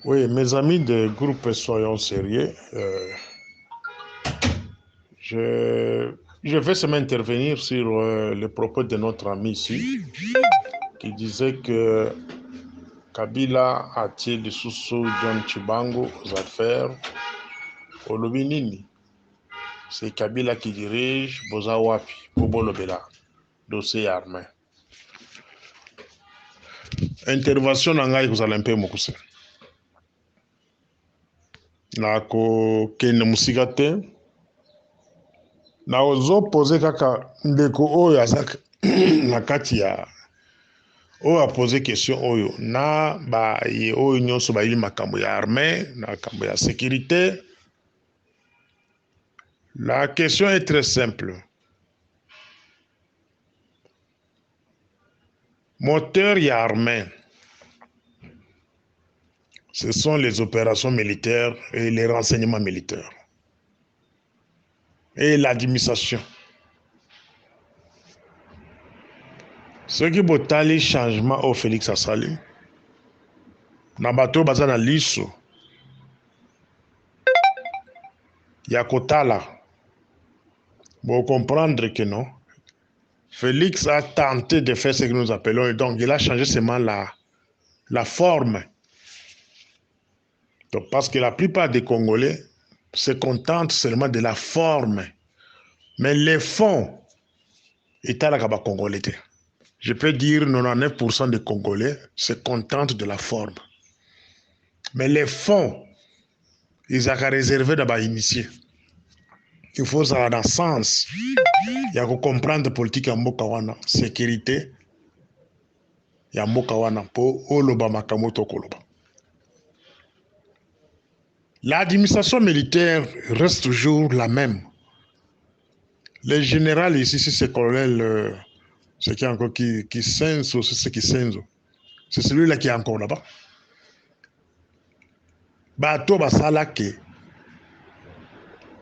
Oui, mes amis de groupe Soyons Sérieux, je vais seulement intervenir sur les propos de notre ami ici, qui disait que Kabila a-t-il sous John Chibango aux affaires au Lobinini. C'est Kabila qui dirige Bozawapi, Bobolobela, dossier armé. Intervention nangai kuzalempe mokuse. Nako kene musigate. Na ozo kaka ndeko oyo azaka na kati ya oyo apose question oyo na ba ye oyo nyonso bayili makambo ya armée na makambo ya sécurité. La question est très simple. Moteur ya armée, ce sont les opérations militaires et les renseignements militaires et l'administration. Ce qui botali changement au Félix Asali, na bato baza na liso ya kotala, pour comprendre que non, Félix a tenté de faire ce que nous appelons, et donc il a changé seulement la forme. Donc, parce que la plupart des Congolais se contentent seulement de la forme. Mais les fonds, est à la Congolais. Je peux dire 99% des Congolais se contentent de la forme. Mais les fonds, ils ont réservé d'abord initiés. Il faut ça dans le sens. Il y a que comprendre la politique en Mokawana, sécurité. Il y a Mokawana pour Oloba Makamoto Koloba. L'administration militaire reste toujours la même. Le général ici, c'est le colonel, c'est qui encore qui Senso, c'est qui Senso. C'est celui-là qui est encore là-bas. Bato basala ke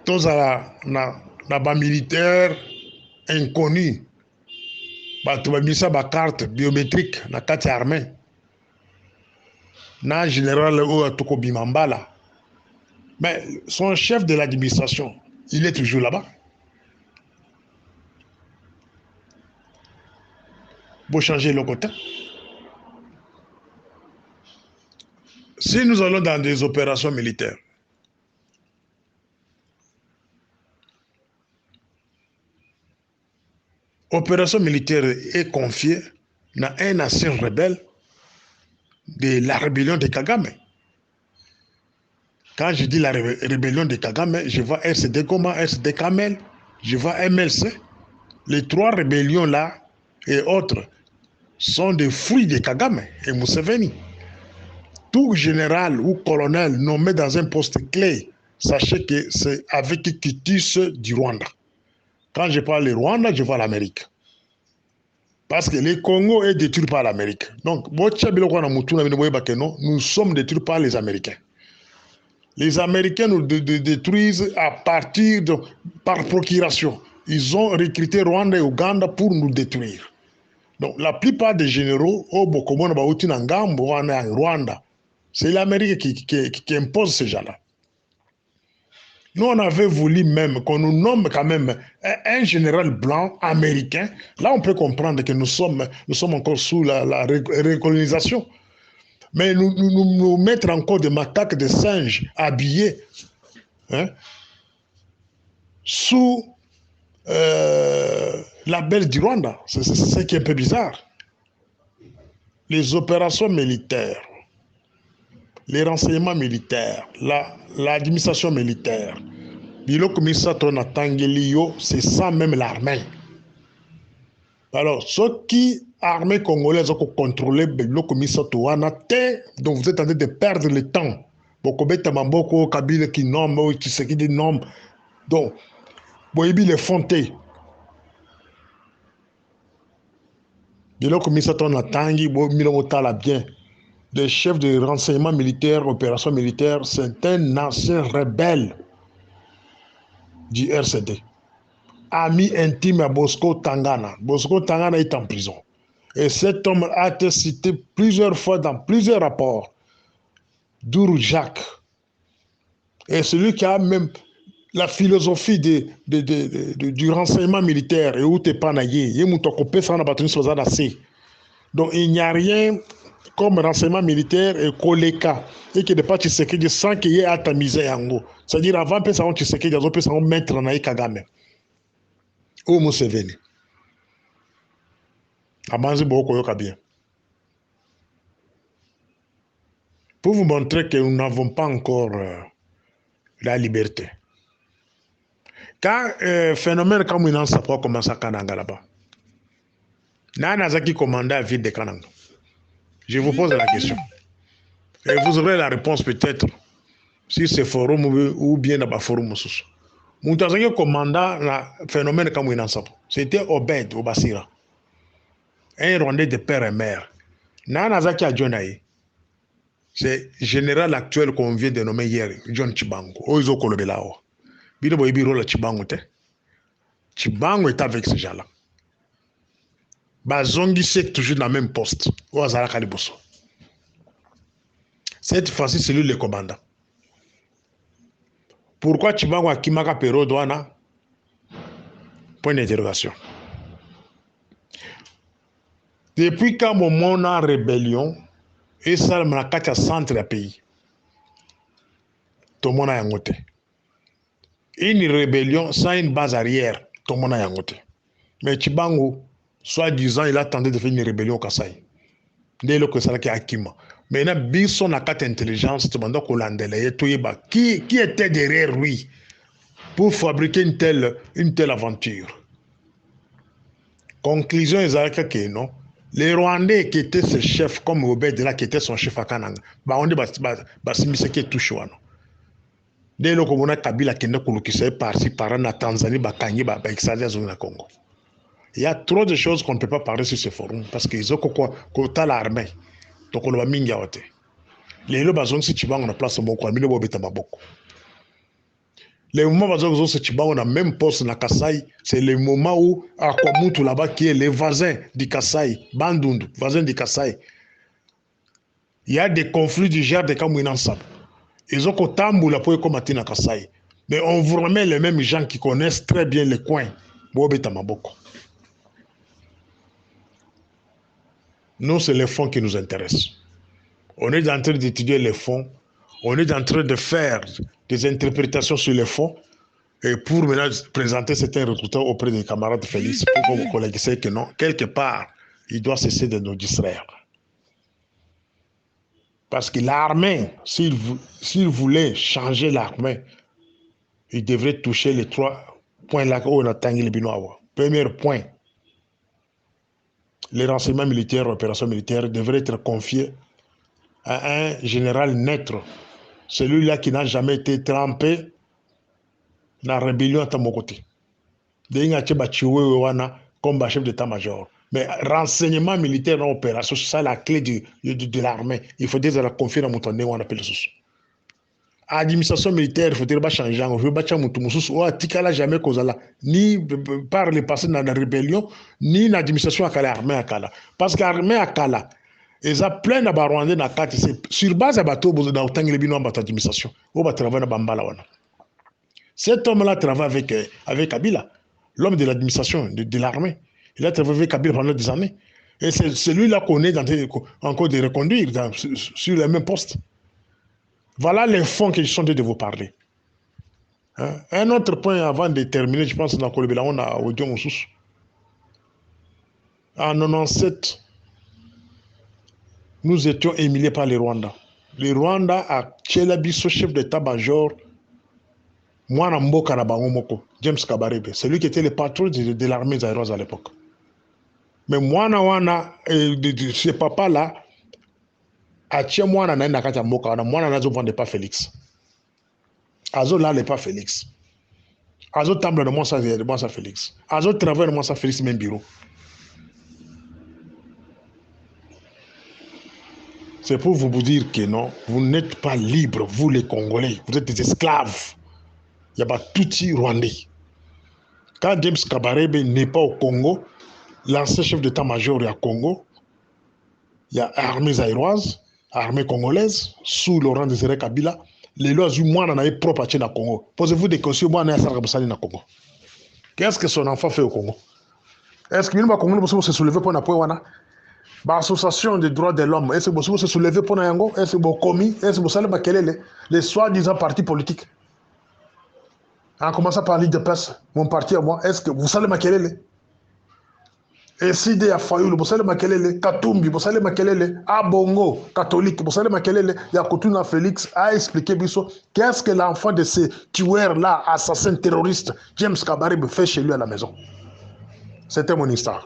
tozala na ba militaire inconnu. Bato ba misa ba carte biométrique na kati armée. Na général o toko bimambala. Mais son chef de l'administration, il est toujours là-bas. Pour changer le côté. Si nous allons dans des opérations militaires, opération militaire est confiée à un ancien rebelle de la rébellion de Kagame. Quand je dis la rébellion de Kagame, je vois RCD Goma, RCD Kamel, je vois MLC. Les trois rébellions là et autres sont des fruits de Kagame et Museveni. Tout général ou colonel nommé dans un poste clé, sachez que c'est avec Kitus du Rwanda. Quand je parle du Rwanda, je vois l'Amérique. Parce que le Congo est détruit par l'Amérique. Donc, nous sommes détruits par les Américains. Les Américains nous détruisent par procuration. Ils ont recruté Rwanda et Ouganda pour nous détruire. Donc, la plupart des généraux, Rwanda, c'est l'Amérique qui impose ces gens-là. Nous, on avait voulu même qu'on nous nomme quand même un général blanc américain. Là, on peut comprendre que nous sommes encore sous la recolonisation. Mais nous mettre encore des macaques, des singes habillés sous la belle du Rwanda, c'est ce qui est un peu bizarre. Les opérations militaires, les renseignements militaires, l'administration militaire, c'est ça même l'armée. Alors, ceux qui armée congolaise ont contrôlé donc vous êtes en train de perdre le temps. Kabila qui nomme, qui se qui nomme. Donc, Boyebi les fonté. Bien. Le chef de renseignement militaire, opération militaire, c'est un ancien rebelle du RCD. Ami intime à Bosco Tangana. Bosco Tangana est en prison. Et cet homme a été cité plusieurs fois dans plusieurs rapports. Dourou Jacques est celui qui a même la philosophie du renseignement militaire et où tu pas naïe. Donc il n'y a rien comme renseignement militaire et Koleka et qui n'est pas Tshisekedi sans qu'il y ait atomisé yango. C'est-à-dire avant que ça on Tshisekedi ils ont ça mettre naïe Kagame. Ou Museveni. Abanzi Boko yoka bien. Pour vous montrer que nous n'avons pas encore la liberté. Quand phénomène comme il ça peut commencer à Kananga là-bas. Nanazaki commandait à ville de Kananga. Je vous pose la question. Et vous aurez la réponse peut-être si c'est forum ou bien dans le forum. Moutazaki commandant le phénomène comme il ça. C'était Obed Obasira. Un Rwandais de père et mère. Nanazaki a Djonaï. C'est le général actuel qu'on vient de nommer hier, John Chibango. Oizo Kolobelao. Bido Boibiro la Chibango te. Chibango est avec ces gens-là. Bazongi c'est toujours dans le même poste. Au Azara Kaliboso. Cette fois-ci, c'est lui le commandant. Pourquoi Chibango a Kimaka Pero Douana? Point d'interrogation. Depuis quand on a rébellion, et ça m'a caché centre du pays. Tout le monde a yangote. Une rébellion sans une base arrière, tout le monde a yangote. Mais Chibango, soi-disant, il a tenté de faire une rébellion au Kasaï. Dès lors que ça a Akima. Maintenant, Bisson a quatre intelligence, tout le monde qui était derrière lui pour fabriquer une telle aventure. Conclusion, ils que non. Les Rwandais qui étaient ses chefs, comme Obed là, qui était son chef à Kananga, on dit que qui est touché. Dès lors qu'on a Kabila qui est par-ci, par-là, en Tanzanie, Kanyi, dans Congo. Il y a trop de choses qu'on ne peut pas parler sur ce forum parce qu'ils ont quoi l'armée. Donc on va mingaote. Les gens bazong si Chibango na place moko, amine bo beta maboko. Les moments bazong si Chibango na même poste na Kasai, c'est le moment où Akwamutu là-bas qui est le voisin du Kasai, Bandundu, voisin du Kasai. Il y a des conflits du genre de Kamouina ensemble. Ils ont kotambu la pour combattre na Kasai. Mais on vous remet les mêmes gens qui connaissent très bien les coins. Bo beta maboko. Nous, c'est les fonds qui nous intéressent. On est en train d'étudier les fonds. On est en train de faire des interprétations sur les fonds. Et pour maintenant présenter certains résultats auprès des camarades Félix, pour que vos collègues sachent que non, quelque part, il doit cesser de nous distraire. Parce que l'armée, s'il voulait changer l'armée, il devrait toucher les 3 points là où on a tangué les Binois. Premier point, les renseignements militaires, opérations militaires devraient être confiés à un général neutre, celui-là qui n'a jamais été trempé dans la rébellion à mon côté. Comme chef d'état-major. Mais renseignement militaire en opération, c'est ça la clé de l'armée. Il faut dire la confier dans mon temps, on appelle ça. Administration militaire, il faut dire changer. Il faut dire jamais cause là, ni par le passé dans la rébellion, ni l'administration à Kala, armée à Kala. Parce que l'armée à Kala, ils ont plein de Rwandais dans la carte. Sur base de bateau, ils ont les binois dans l'administration. Ils ont travaillé dans Bambala. Cet homme-là travaille avec Kabila, l'homme de l'administration, de l'armée. Il a travaillé avec Kabila pendant des années. Et c'est celui-là qu'on est encore de reconduire sur le même poste. Voilà les fonds que je suis en train de vous parler. Hein? Un autre point avant de terminer, je pense, dans Kolobela, on a audio Moussous. En 97, nous étions émilés par les Rwandais. Les Rwandais a Tchelabiso, chef d'état-major, Mwana Mboka na Bangomoko, James Kabarebe, celui qui était le patron de l'armée zaïroise à l'époque. Mais Mwana Wana, ce papa-là, a tché Mwana na Nakata Mboka, Mwana Nazo vendait pas Félix. Azo là n'est pas Félix. Azo table de moi ça Félix. Azo travaille de moi ça Félix même bureau. C'est pour vous dire que non, vous n'êtes pas libres, vous les Congolais, vous êtes des esclaves. Il y a pas tout Rwandais. Quand James Kabarebe n'est pas au Congo, l'ancien chef d'état-major est à Congo, il y a l'armée zaïroise, armée congolaise, sous Laurent Désiré Kabila, les lois du moins en a propre à na Congo. Posez-vous des questions, moi, on a na Congo. Qu'est-ce que son enfant fait au Congo? Est-ce que le Congo peut se soulever pour na l'association des droits de l'homme, est-ce que vous se soulever pour Yango? Est-ce que vous commis? Est-ce que vous savez les soi-disant partis politiques? En commençant par l'île de presse, mon parti à moi, est-ce que vous savez Makelele? Et si des Afayoul, vous savez Makelele? Katumbi, vous savez Makelele? Abongo, catholique, vous savez Makelele? Yakotuna Félix a expliqué qu'est-ce que l'enfant de ces tueurs-là, assassins terroristes, James Kabarebe, fait chez lui à la maison. C'était mon histoire.